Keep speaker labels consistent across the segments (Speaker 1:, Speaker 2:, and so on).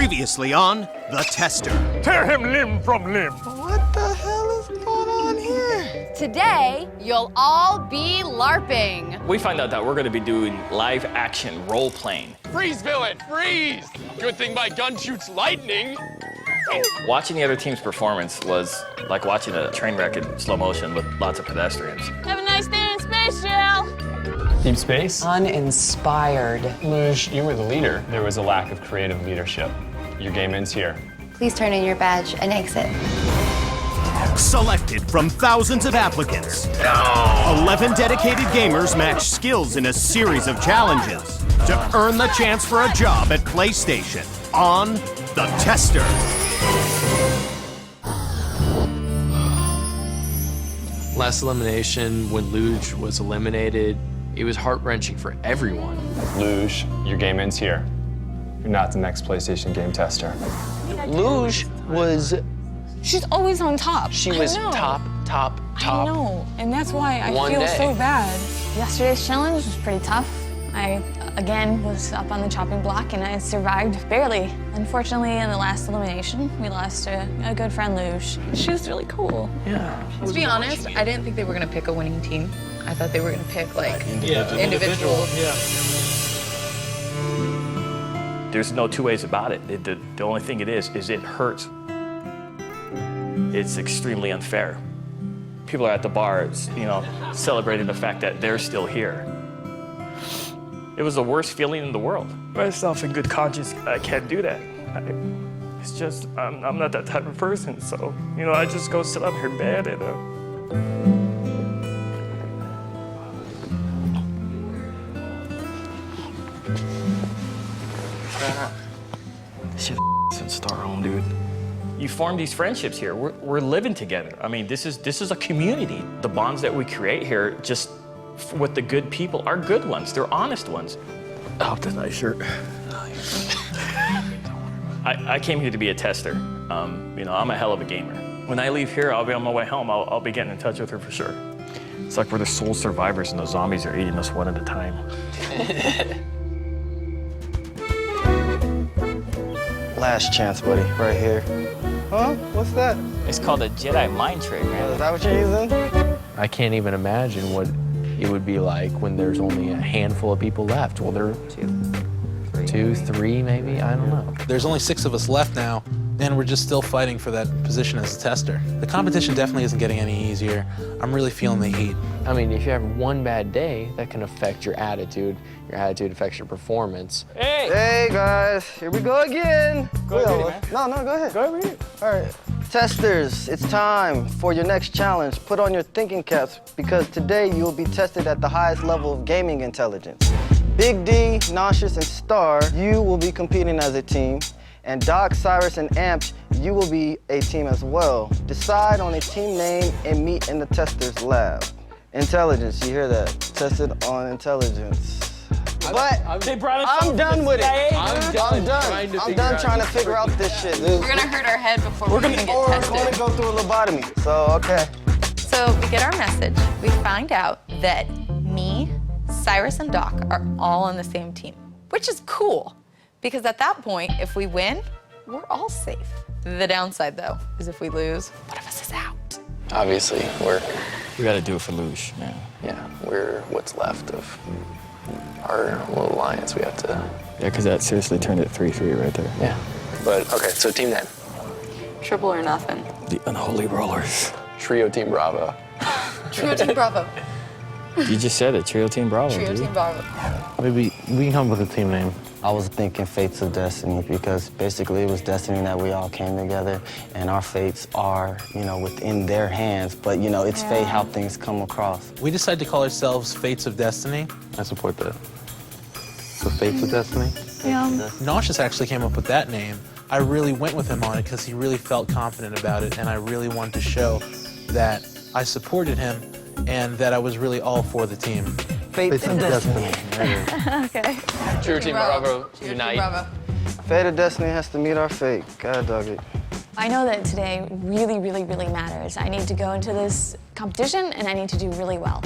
Speaker 1: Previously on The Tester.
Speaker 2: Tear him limb from limb.
Speaker 3: What the hell is going on here?
Speaker 4: Today, you'll all be LARPing.
Speaker 5: We find out that we're going to be doing live action role playing.
Speaker 2: Freeze, villain, freeze! Good thing my gun shoots lightning.
Speaker 5: Watching the other team's performance was like watching a train wreck in slow motion with lots of pedestrians.
Speaker 4: Have a nice day in space, Jill.
Speaker 6: Deep Space?
Speaker 7: Uninspired.
Speaker 6: Luge, you were the leader. There was a lack of creative leadership. Your game ends here.
Speaker 8: Please turn in your badge and exit.
Speaker 1: Selected from thousands of applicants. 11 dedicated gamers match skills in a series of challenges to earn the chance for a job at PlayStation on The Tester.
Speaker 9: Last elimination, when Luge was eliminated, it was heart-wrenching for everyone.
Speaker 6: Luge, your game ends here. You're not the next PlayStation game tester.
Speaker 7: Luge was,
Speaker 10: She's always on top.
Speaker 7: she was top.
Speaker 10: I know, and that's why I
Speaker 7: One
Speaker 10: feel
Speaker 7: day.
Speaker 10: so bad. Yesterday's challenge was pretty tough. I, again, was up on the chopping block and I survived barely. Unfortunately, in the last elimination, we lost a good friend, Luge. She was really cool.
Speaker 7: Yeah.
Speaker 4: To be honest, I didn't think they were gonna pick a winning team. I thought they were gonna pick like individual.
Speaker 5: There's no two ways about it. The only thing it is it hurts. It's extremely unfair. People are at the bars, celebrating the fact that they're still here. It was the worst feeling in the world. Myself in good conscience, I can't do that. It's just, I'm not that type of person, so, I just go sit up here in bed and, Shit, since Star Home, dude. You form these friendships here. We're living together. I mean, this is a community. The bonds that we create here, just with the good people, are good ones. They're honest ones. Oh, the nice shirt. I came here to be a tester. I'm a hell of a gamer. When I leave here, I'll be on my way home. I'll be getting in touch with her for sure. It's like we're the sole survivors and the zombies are eating us one at a time.
Speaker 3: Last chance, buddy, right here. Huh? What's that?
Speaker 5: It's called a Jedi mind trick, man.
Speaker 3: Is that what you're using?
Speaker 9: I can't even imagine what it would be like when there's only a handful of people left. Well, there are two, three, maybe? I don't know.
Speaker 11: There's only 6 of us left now, and we're just still fighting for that position as a tester. The competition definitely isn't getting any easier. I'm really feeling the heat.
Speaker 9: I mean, if you have one bad day, that can affect your attitude. Your attitude affects your performance.
Speaker 3: Hey, guys, here we go again.
Speaker 5: Go ahead, man.
Speaker 3: No, go ahead.
Speaker 5: Go ahead, read it.
Speaker 3: All right. Testers, it's time for your next challenge. Put on your thinking caps because today you will be tested at the highest level of gaming intelligence. Big D, Nauseous, and Star, you will be competing as a team. And Doc, Cyrus, and Amp, you will be a team as well. Decide on a team name and meet in the tester's lab. Intelligence, you hear that? Tested on intelligence. But I'm done with it. I'm done trying to figure out this shit, dude.
Speaker 4: We're gonna hurt our head before we're gonna get
Speaker 3: Or we're
Speaker 4: tested.
Speaker 3: gonna go through a lobotomy. So, okay.
Speaker 4: So we get our message. We find out that me, Cyrus, and Doc are all on the same team, which is cool. Because at that point, if we win, we're all safe. The downside, though, is if we lose, one of us is out.
Speaker 7: Obviously,
Speaker 5: We gotta do it for Luge, man.
Speaker 7: we're what's left of our little alliance. We have to,
Speaker 5: Yeah, because that seriously turned it 3-3 right there.
Speaker 7: yeah. But, okay, so team name.
Speaker 4: Triple or nothing.
Speaker 5: The Unholy Rollers.
Speaker 7: Trio Team Bravo.
Speaker 4: Trio Team Bravo.
Speaker 5: You just said it, Trio Team Bravo,
Speaker 4: Trio
Speaker 5: dude.
Speaker 4: Team Bravo.
Speaker 11: Maybe we can come up with a team name.
Speaker 3: I was thinking Fates of Destiny because basically it was destiny that we all came together and our fates are, within their hands, but, it's fate how things come across.
Speaker 11: We decided to call ourselves Fates of Destiny. I support that. The Fates of Destiny?
Speaker 10: Yeah.
Speaker 11: Nauseous actually came up with that name. I really went with him on it because he really felt confident about it, and I really wanted to show that I supported him and that I was really all for the team.
Speaker 3: Fates of Destiny.
Speaker 10: Okay.
Speaker 7: Trio Team Bravo,
Speaker 4: Trio
Speaker 7: unite.
Speaker 4: Team Bravo.
Speaker 3: Fate of Destiny has to meet our fate. God dog it.
Speaker 10: I know that today really, really, really matters. I need to go into this competition and I need to do really well.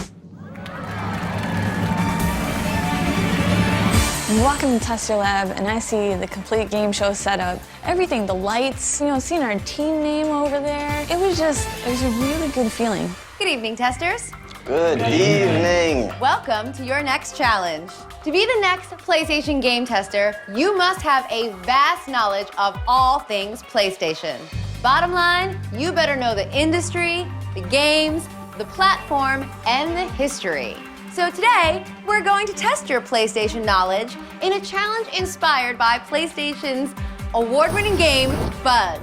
Speaker 10: You walk in the tester lab and I see the complete game show setup. Everything, the lights, you know, seeing our team name over there. It was a really good feeling.
Speaker 8: Good evening, testers.
Speaker 3: Good evening.
Speaker 8: Welcome to your next challenge. To be the next PlayStation game tester, you must have a vast knowledge of all things PlayStation. Bottom line, you better know the industry, the games, the platform, and the history. So today, we're going to test your PlayStation knowledge in a challenge inspired by PlayStation's award-winning game, Buzz.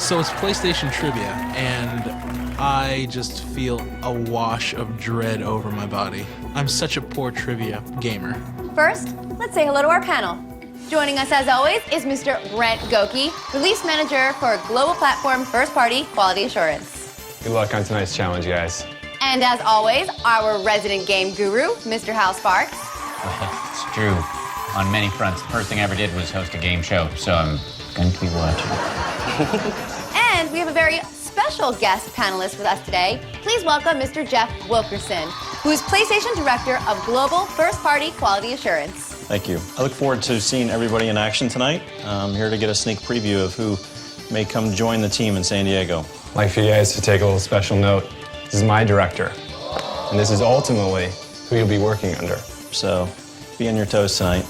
Speaker 11: So it's PlayStation trivia, and I just feel a wash of dread over my body. I'm such a poor trivia gamer.
Speaker 8: First, let's say hello to our panel. Joining us as always is Mr. Brent Goki, Release Manager for Global Platform First Party Quality Assurance.
Speaker 6: Good luck on tonight's challenge, guys.
Speaker 8: And as always, our resident game guru, Mr. Hal Sparks.
Speaker 12: Well, it's true. On many fronts, the first thing I ever did was host a game show, so I'm going to be watching.
Speaker 8: And we have a very special guest panelist with us today. Please welcome Mr. Jeff Wilkerson, who is PlayStation Director of Global First Party Quality Assurance.
Speaker 13: Thank you. I look forward to seeing everybody in action tonight. I'm here to get a sneak preview of who may come join the team in San Diego.
Speaker 6: I'd like for you guys to take a little special note. This is my director, and this is ultimately who you'll be working under.
Speaker 13: So be on your toes tonight.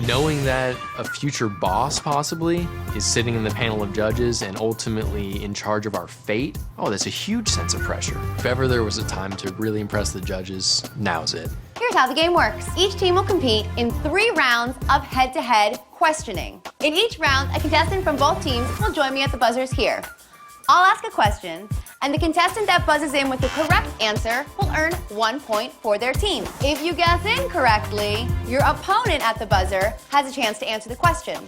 Speaker 9: Knowing that a future boss possibly is sitting in the panel of judges and ultimately in charge of our fate, oh, that's a huge sense of pressure. If ever there was a time to really impress the judges, now's it.
Speaker 8: Here's how the game works. Each team will compete in 3 rounds of head-to-head questioning. In each round, a contestant from both teams will join me at the buzzers here. I'll ask a question, and the contestant that buzzes in with the correct answer will earn 1 point for their team. If you guess incorrectly, your opponent at the buzzer has a chance to answer the question.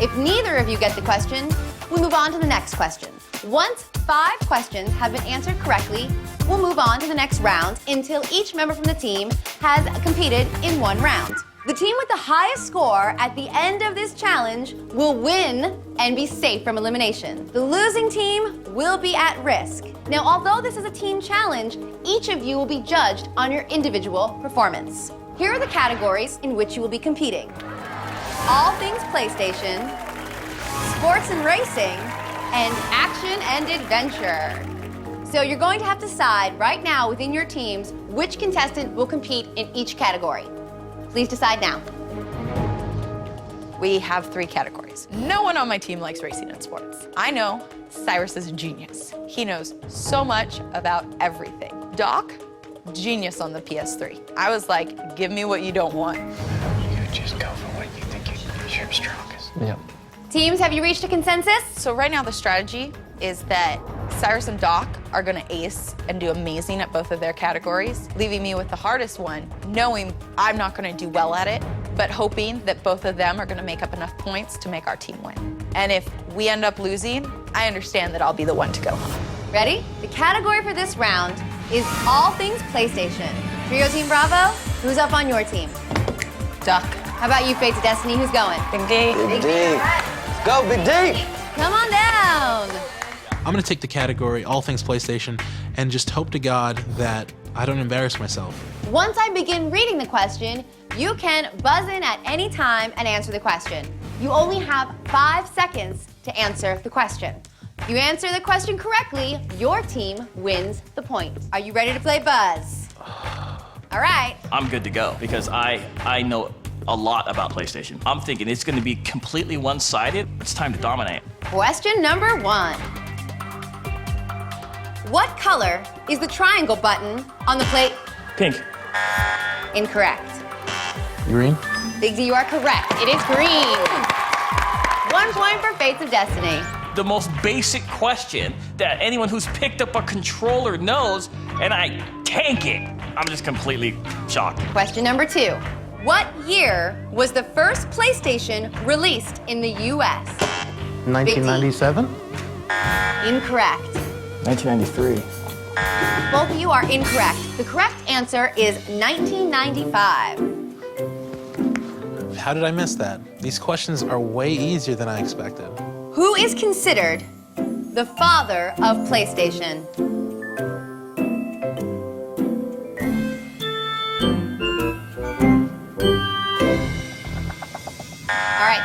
Speaker 8: If neither of you get the question, we move on to the next question. Once 5 questions have been answered correctly, we'll move on to the next round until each member from the team has competed in 1 round. The team with the highest score at the end of this challenge will win and be safe from elimination. The losing team will be at risk. Now, although this is a team challenge, each of you will be judged on your individual performance. Here are the categories in which you will be competing: all things PlayStation, sports and racing, and action and adventure. So you're going to have to decide right now within your teams which contestant will compete in each category. Please decide now.
Speaker 4: We have 3 categories. No one on my team likes racing and sports. I know Cyrus is a genius. He knows so much about everything. Doc, genius on the PS3. I was like, give me what you don't want.
Speaker 12: You just go for what you think is your strongest.
Speaker 9: Yep.
Speaker 8: Teams, have you reached a consensus?
Speaker 4: So right now the strategy is that Cyrus and Doc are gonna ace and do amazing at both of their categories, leaving me with the hardest one, knowing I'm not gonna do well at it, but hoping that both of them are gonna make up enough points to make our team win. And if we end up losing, I understand that I'll be the one to go home.
Speaker 8: Ready? The category for this round is all things PlayStation. Trio Team Bravo, who's up on your team?
Speaker 4: Doc.
Speaker 8: How about you, Fate to Destiny? Who's going?
Speaker 4: Big D.
Speaker 3: Big D. Let's go, Big D.
Speaker 8: Come on down.
Speaker 11: I'm gonna take the category all things PlayStation and just hope to God that I don't embarrass myself.
Speaker 8: Once I begin reading the question, you can buzz in at any time and answer the question. You only have 5 seconds to answer the question. If you answer the question correctly, your team wins the point. Are you ready to play Buzz? All right.
Speaker 14: I'm good to go because I know a lot about PlayStation. I'm thinking it's going to be completely one-sided. It's time to dominate.
Speaker 8: Question number 1. What color is the triangle button on the plate?
Speaker 5: Pink.
Speaker 8: Incorrect.
Speaker 9: Green?
Speaker 8: Big D, you are correct. It is green. 1 point for Fates of Destiny.
Speaker 14: The most basic question that anyone who's picked up a controller knows, and I tank it. I'm just completely shocked.
Speaker 8: Question number 2. What year was the first PlayStation released in the US?
Speaker 9: 1997?
Speaker 8: Incorrect.
Speaker 7: 1993.
Speaker 8: Both of you are incorrect. The correct answer is 1995.
Speaker 11: How did I miss that? These questions are way easier than I expected.
Speaker 8: Who is considered the father of PlayStation?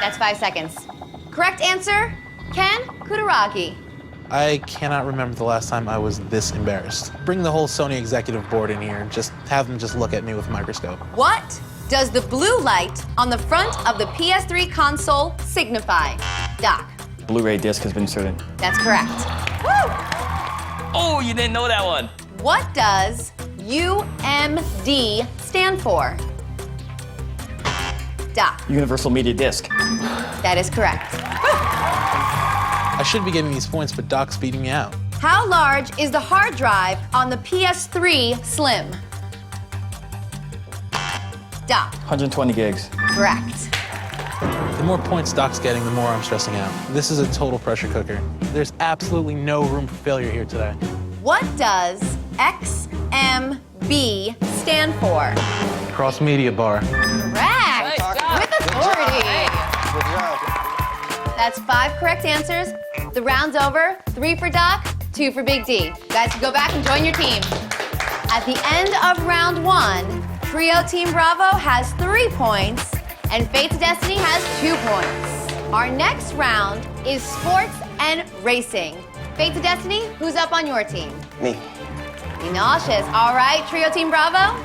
Speaker 8: That's 5 seconds. Correct answer, Ken Kutaragi.
Speaker 11: I cannot remember the last time I was this embarrassed. Bring the whole Sony executive board in here and just have them just look at me with a microscope.
Speaker 8: What does the blue light on the front of the PS3 console signify? Doc.
Speaker 5: Blu-ray disc has been inserted.
Speaker 8: That's correct. Woo!
Speaker 14: Oh, you didn't know that one.
Speaker 8: What does UMD stand for? Doc.
Speaker 5: Universal Media Disc.
Speaker 8: That is correct.
Speaker 11: I should be getting these points, but Doc's beating me out.
Speaker 8: How large is the hard drive on the PS3 Slim? Doc.
Speaker 5: 120 gigs.
Speaker 8: Correct.
Speaker 11: The more points Doc's getting, the more I'm stressing out. This is a total pressure cooker. There's absolutely no room for failure here today.
Speaker 8: What does XMB stand for?
Speaker 11: Cross Media Bar.
Speaker 8: Correct. With authority.
Speaker 3: Good job.
Speaker 8: That's 5 correct answers. The round's over. 3 for Doc, 2 for Big D. You guys can go back and join your team. At the end of round 1, Trio Team Bravo has 3 points, and Fates of Destiny has 2 points. Our next round is sports and racing. Fates of Destiny, who's up on your team?
Speaker 3: Me.
Speaker 8: Be nauseous. All right, Trio Team Bravo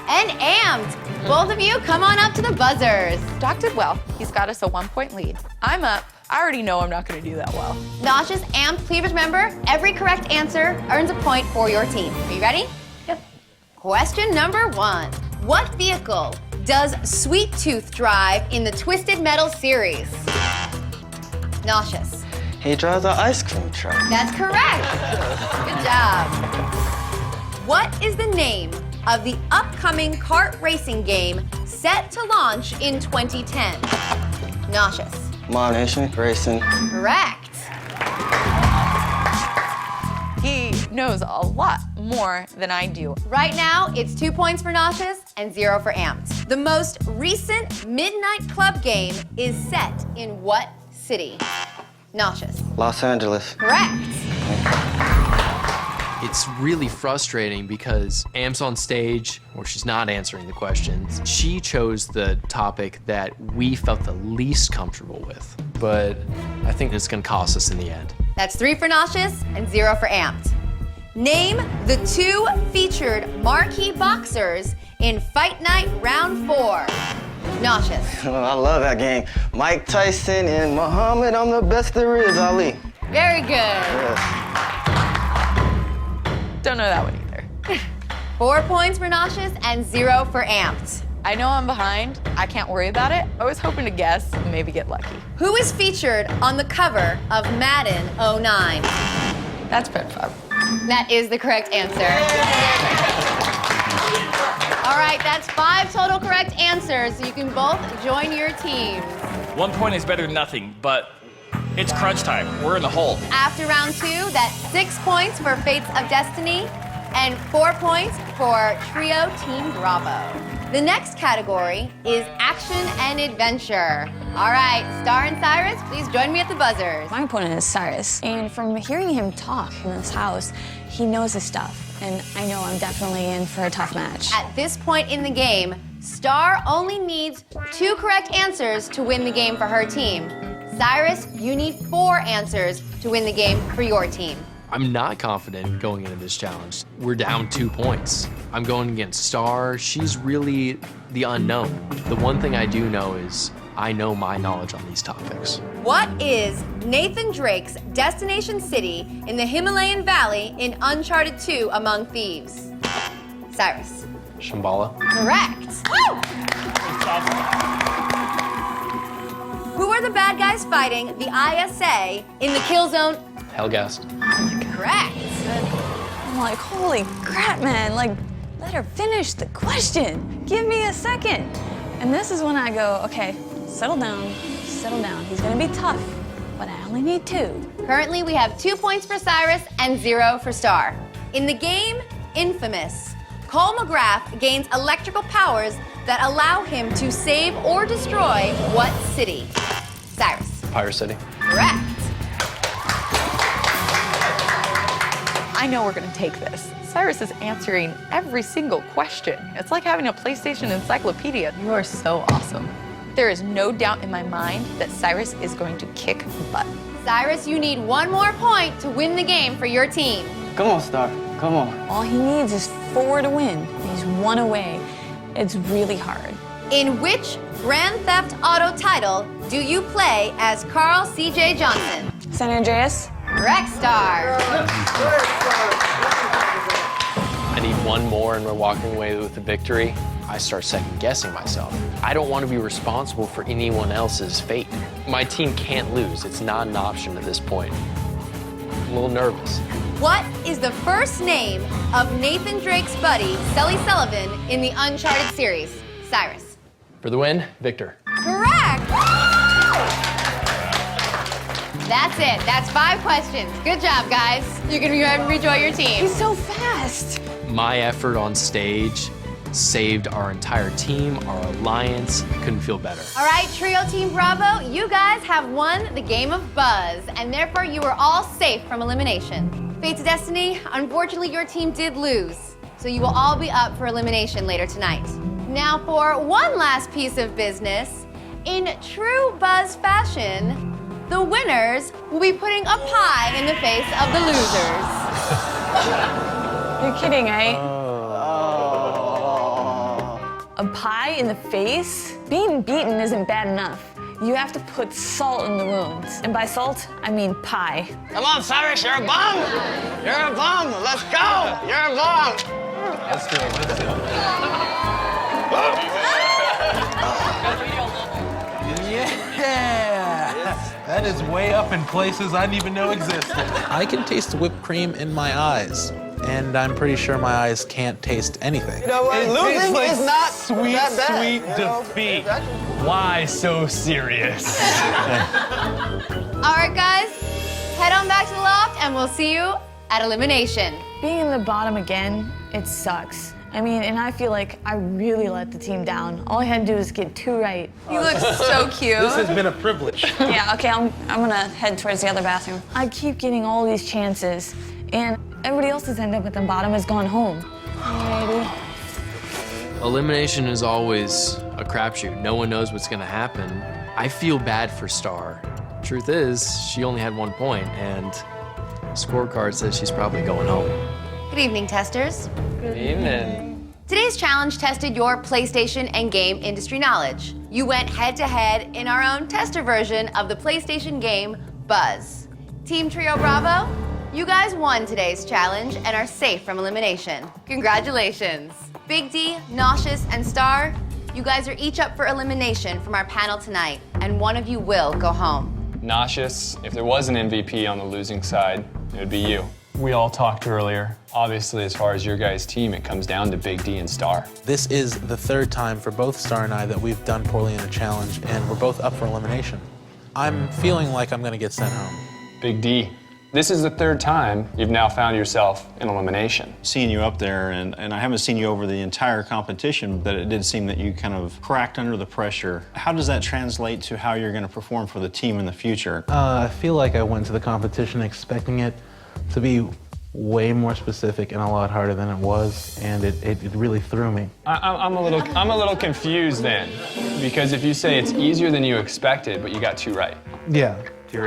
Speaker 8: and Amped. Both of you, come on up to the buzzers.
Speaker 4: Doc did well. He's got us a 1-point lead. I'm up. I already know I'm not going to do that well.
Speaker 8: Nauseous, Amped, please remember, every correct answer earns a point for your team. Are you ready? Yep. Question number 1. What vehicle does Sweet Tooth drive in the Twisted Metal series? Nauseous.
Speaker 3: He drives an ice cream truck.
Speaker 8: That's correct. Good job. What is the name of the upcoming kart racing game set to launch in 2010? Nauseous.
Speaker 3: Mob Nation Racing.
Speaker 8: Correct.
Speaker 4: He knows a lot more than I do.
Speaker 8: Right now, it's 2 points for Nauseous and 0 for Amped. The most recent Midnight Club game is set in what city? Nauseous.
Speaker 3: Los Angeles.
Speaker 8: Correct.
Speaker 9: It's really frustrating because Am's on stage where she's not answering the questions. She chose the topic that we felt the least comfortable with, but I think it's gonna cost us in the end.
Speaker 8: That's 3 for Nauseous and 0 for Amped. Name the 2 featured marquee boxers in Fight Night Round 4. Nauseous.
Speaker 3: I love that game. Mike Tyson and Muhammad, I'm the best there is, Ali.
Speaker 8: Very good.
Speaker 3: Yes.
Speaker 4: Don't know that one either.
Speaker 8: 4 points for Nauseous and 0 for Amped.
Speaker 4: I know I'm behind. I can't worry about it. I was hoping to guess and maybe get lucky.
Speaker 8: Who is featured on the cover of Madden 09?
Speaker 4: That's PetFab.
Speaker 8: That is the correct answer. All right, that's 5 total correct answers, so you can both join your teams.
Speaker 14: 1 point is better than nothing, but it's crunch time. We're in the hole.
Speaker 8: After round 2, that's 6 points for Fates of Destiny and 4 points for Trio Team Bravo. The next category is action and adventure. All right, Star and Cyrus, please join me at the buzzers.
Speaker 10: My opponent is Cyrus, and from hearing him talk in this house, he knows his stuff, and I know I'm definitely in for a tough match.
Speaker 8: At this point in the game, Star only needs 2 correct answers to win the game for her team. Cyrus, you need 4 answers to win the game for your team.
Speaker 9: I'm not confident going into this challenge. We're down 2 points. I'm going against Star. She's really the unknown. The one thing I do know is I know my knowledge on these topics.
Speaker 8: What is Nathan Drake's destination city in the Himalayan Valley in Uncharted 2 Among Thieves? Cyrus.
Speaker 6: Shambhala.
Speaker 8: Correct. Woo! Who are the bad guys fighting the ISA in the kill zone?
Speaker 6: Helghast.
Speaker 8: Correct.
Speaker 10: I'm like, holy crap, man. Like, let her finish the question. Give me a second. And this is when I go, okay, settle down, settle down. He's gonna be tough, but I only need 2.
Speaker 8: Currently, we have 2 points for Cyrus and 0 for Star. In the game Infamous, Cole McGrath gains electrical powers that allow him to save or destroy what city? Cyrus.
Speaker 6: Pirate City.
Speaker 8: Correct.
Speaker 4: I know we're gonna take this. Cyrus is answering every single question. It's like having a PlayStation encyclopedia. You are so awesome. There is no doubt in my mind that Cyrus is going to kick butt.
Speaker 8: Cyrus, you need one more point to win the game for your team.
Speaker 3: Come on, Star. Come on.
Speaker 10: All he needs is 4 to win. He's 1 away. It's really hard.
Speaker 8: In which Grand Theft Auto title do you play as Carl C.J. Johnson?
Speaker 10: San Andreas?
Speaker 8: Correct, Star.
Speaker 9: I need one more and we're walking away with the victory. I start second guessing myself. I don't want to be responsible for anyone else's fate. My team can't lose. It's not an option at this point. I'm a little nervous.
Speaker 8: What is the first name of Nathan Drake's buddy, Sully Sullivan, in the Uncharted series? Cyrus.
Speaker 9: For the win, Victor.
Speaker 8: Correct! That's it. That's 5 questions. Good job, guys. You can rejoin your team.
Speaker 10: He's so fast.
Speaker 9: My effort on stage saved our entire team, our alliance. Couldn't feel better.
Speaker 8: All right, Trio Team Bravo, you guys have won the game of Buzz, and therefore you are all safe from elimination. Fates of Destiny, unfortunately your team did lose, so you will all be up for elimination later tonight. Now for one last piece of business, in true Buzz fashion, the winners will be putting a pie in the face of the losers.
Speaker 10: You're kidding, right? A pie in the face? Being beaten isn't bad enough. You have to put salt in the wounds. And by salt, I mean pie.
Speaker 3: Come on, Cyrus, you're a bum! You're a bum! Let's go! You're a bum!
Speaker 11: Let's do it. Let's do it. Yeah! That is way up in places I didn't even know existed. I can taste the whipped cream in my eyes. And I'm pretty sure my eyes can't taste anything.
Speaker 3: You know what? Losing is not
Speaker 5: sweet,
Speaker 3: that bad.
Speaker 5: sweet defeat. Why so serious?
Speaker 8: All right, guys, head on back to the loft and we'll see you at elimination.
Speaker 10: Being in the bottom again, it sucks. I mean, and I feel like I really let the team down. All I had to do was get 2 right.
Speaker 4: You look so cute.
Speaker 11: This has been a privilege.
Speaker 10: Yeah, okay, I'm gonna head towards the other bathroom. I keep getting all these chances, and everybody else has ended up at the bottom has gone home. Alrighty.
Speaker 9: Elimination is always a crapshoot. No one knows what's gonna happen. I feel bad for Star. Truth is, she only had 1 point, and the scorecard says she's probably going home.
Speaker 8: Good evening, testers.
Speaker 5: Good evening.
Speaker 8: Today's challenge tested your PlayStation and game industry knowledge. You went head-to-head in our own tester version of the PlayStation game, Buzz. Team Trio Bravo, you guys won today's challenge and are safe from elimination. Congratulations. Big D, Nauseous, and Star, you guys are each up for elimination from our panel tonight, and one of you will go home.
Speaker 15: Nauseous, if there was an MVP on the losing side, it would be you. We all talked earlier. Obviously, as far as your guys' team, it comes down to Big D and Star.
Speaker 11: This is the 3rd time for both Star and I that we've done poorly in a challenge, and we're both up for elimination. I'm feeling like I'm gonna get sent home.
Speaker 15: Big D, this is the 3rd time you've now found yourself in elimination.
Speaker 13: Seeing you up there, and I haven't seen you over the entire competition, but it did seem that you kind of cracked under the pressure. How does that translate to how you're gonna perform for the team in the future?
Speaker 11: I feel like I went to the competition expecting it to be way more specific and a lot harder than it was, and it really threw me.
Speaker 15: I'm a little confused then, because if you say it's easier than you expected, but you got 2 right.
Speaker 11: Yeah.
Speaker 12: You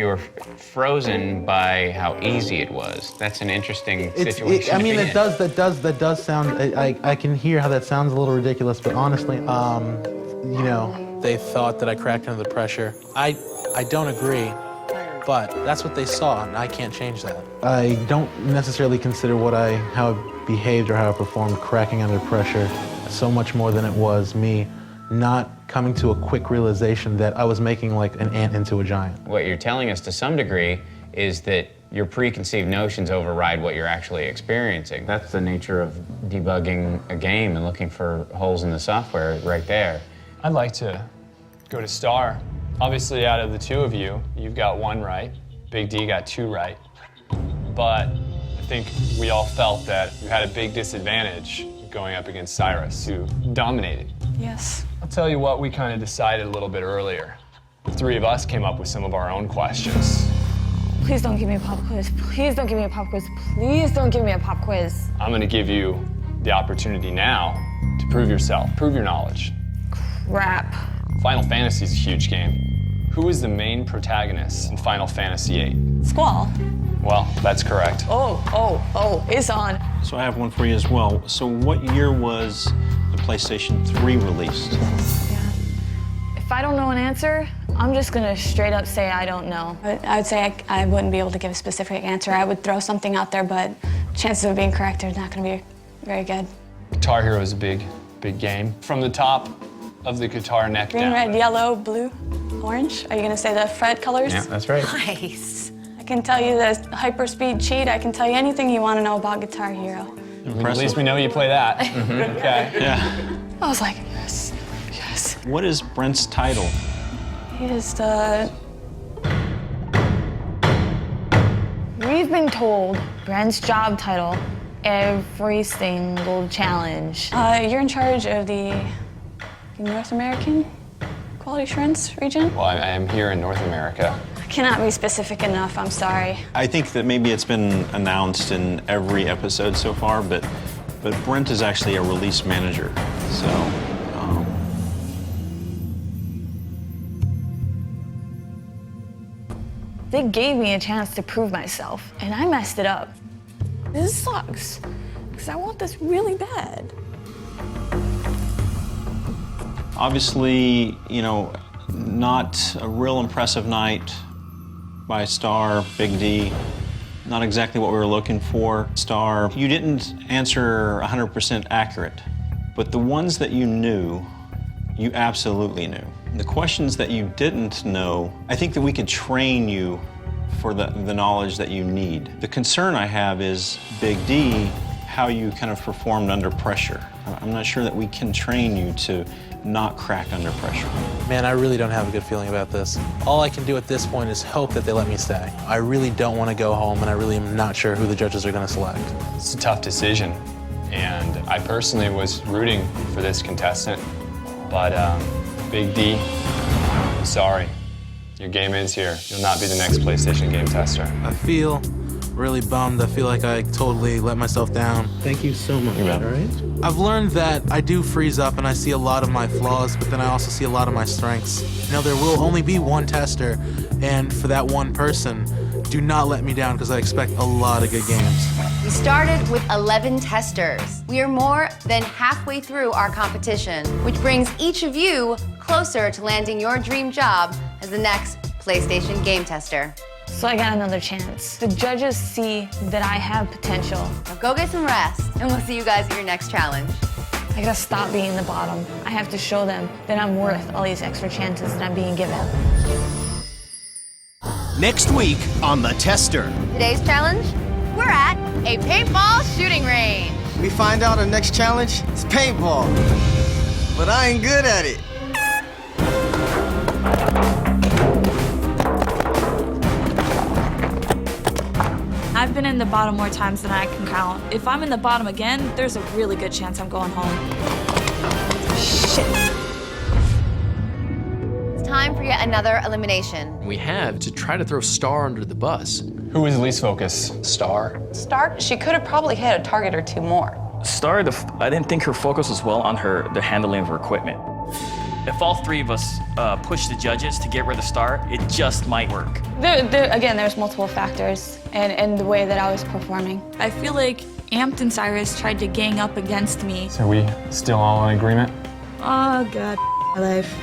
Speaker 12: were frozen by how easy it was. That's an interesting situation.
Speaker 11: I mean,
Speaker 12: to be in.
Speaker 11: that does sound. I can hear how that sounds a little ridiculous, but honestly, you know, they thought that I cracked under the pressure. I don't agree. But that's what they saw, and I can't change that. I don't necessarily consider how I behaved or how I performed cracking under pressure so much more than it was me not coming to a quick realization that I was making like an ant into a giant.
Speaker 12: What you're telling us to some degree is that your preconceived notions override what you're actually experiencing. That's the nature of debugging a game and looking for holes in the software right there.
Speaker 15: I'd like to go to Star. Obviously, out of the 2 of you, you've got 1 right. Big D got 2 right. But I think we all felt that you had a big disadvantage going up against Cyrus, who dominated.
Speaker 10: Yes.
Speaker 15: I'll tell you what we kind of decided a little bit earlier. The 3 of us came up with some of our own questions.
Speaker 10: Please don't give me a pop quiz. Please don't give me a pop quiz. Please don't give me a pop quiz.
Speaker 15: I'm going to give you the opportunity now to prove yourself, prove your knowledge.
Speaker 10: Crap.
Speaker 15: Final Fantasy is a huge game. Who is the main protagonist in Final Fantasy VIII?
Speaker 10: Squall.
Speaker 15: Well, that's correct.
Speaker 10: Oh, it's on.
Speaker 13: So I have one for you as well. So what year was the PlayStation 3 released?
Speaker 10: If I don't know an answer, I'm just gonna straight up say I don't know. I would say I wouldn't be able to give a specific answer. I would throw something out there, but chances of being correct are not gonna be very good.
Speaker 15: Guitar Hero is a big game. From the top of the guitar neck
Speaker 10: Green,
Speaker 15: down.
Speaker 10: red, yellow, blue, orange. Are you gonna say the fret colors?
Speaker 12: Yeah, that's right.
Speaker 10: Nice. I can tell you the hyperspeed cheat. I can tell you anything you want to know about Guitar Hero.
Speaker 15: At least we know you play that. Okay.
Speaker 13: Yeah.
Speaker 10: I was like, yes, yes.
Speaker 13: What is Brent's title?
Speaker 10: He is the... We've been told Brent's job title every single challenge. You're in charge of the North American Quality Assurance region?
Speaker 15: Well, I am here in North America.
Speaker 10: I cannot be specific enough, I'm sorry.
Speaker 13: I think that maybe it's been announced in every episode so far, but Brent is actually a release manager. So,
Speaker 10: They gave me a chance to prove myself, and I messed it up. This sucks, because I want this really bad.
Speaker 13: obviously, you know, not a real impressive night by Star, Big D. Not exactly what we were looking for, Star. You didn't answer 100% accurate, but the ones that you knew, you absolutely knew. The questions that you didn't know, I think that we could train you for the knowledge that you need. The concern I have is, Big D, how you kind of performed under pressure. I'm not sure that we can train you to not crack under pressure.
Speaker 11: Man, I really don't have a good feeling about this. All I can do at this point is hope that they let me stay. I really don't want to go home, and I really am not sure who the judges are going to select.
Speaker 15: It's a tough decision, and I personally was rooting for this contestant, but Big D, I'm sorry. Your game is here. You'll not be the next PlayStation game tester.
Speaker 11: I feel really bummed. I feel like I totally let myself down. Thank you so much.
Speaker 15: All
Speaker 11: right? I've learned that I do freeze up and I see a lot of my flaws, but then I also see a lot of my strengths. You know, there will only be one tester, and for that one person, do not let me down because I expect a lot of good games.
Speaker 8: We started with 11 testers. We are more than halfway through our competition, which brings each of you closer to landing your dream job as the next PlayStation game tester.
Speaker 10: So I got another chance. The judges see that I have potential.
Speaker 8: Now go get some rest, and we'll see you guys at your next challenge.
Speaker 10: I gotta stop being the bottom. I have to show them that I'm worth all these extra chances that I'm being given.
Speaker 1: Next week on The Tester.
Speaker 8: Today's challenge? We're at a paintball shooting range.
Speaker 3: We find out our next challenge is paintball, but I ain't good at it.
Speaker 16: I've been in the bottom more times than I can count. If I'm in the bottom again, there's a really good chance I'm going home. Shit.
Speaker 8: It's time for yet another elimination.
Speaker 9: We have to try to throw Star under the bus.
Speaker 15: Who was least focused?
Speaker 9: Star.
Speaker 4: Star, she could have probably hit a target or two more.
Speaker 14: Star, I didn't think her focus was well on the handling of her equipment. If all three of us push the judges to get rid of Star, it just might work.
Speaker 10: Again, there's multiple factors and the way that I was performing.
Speaker 16: I feel like Amped and Cyrus tried to gang up against me.
Speaker 15: So are we still all in agreement?
Speaker 16: Oh, God, my life.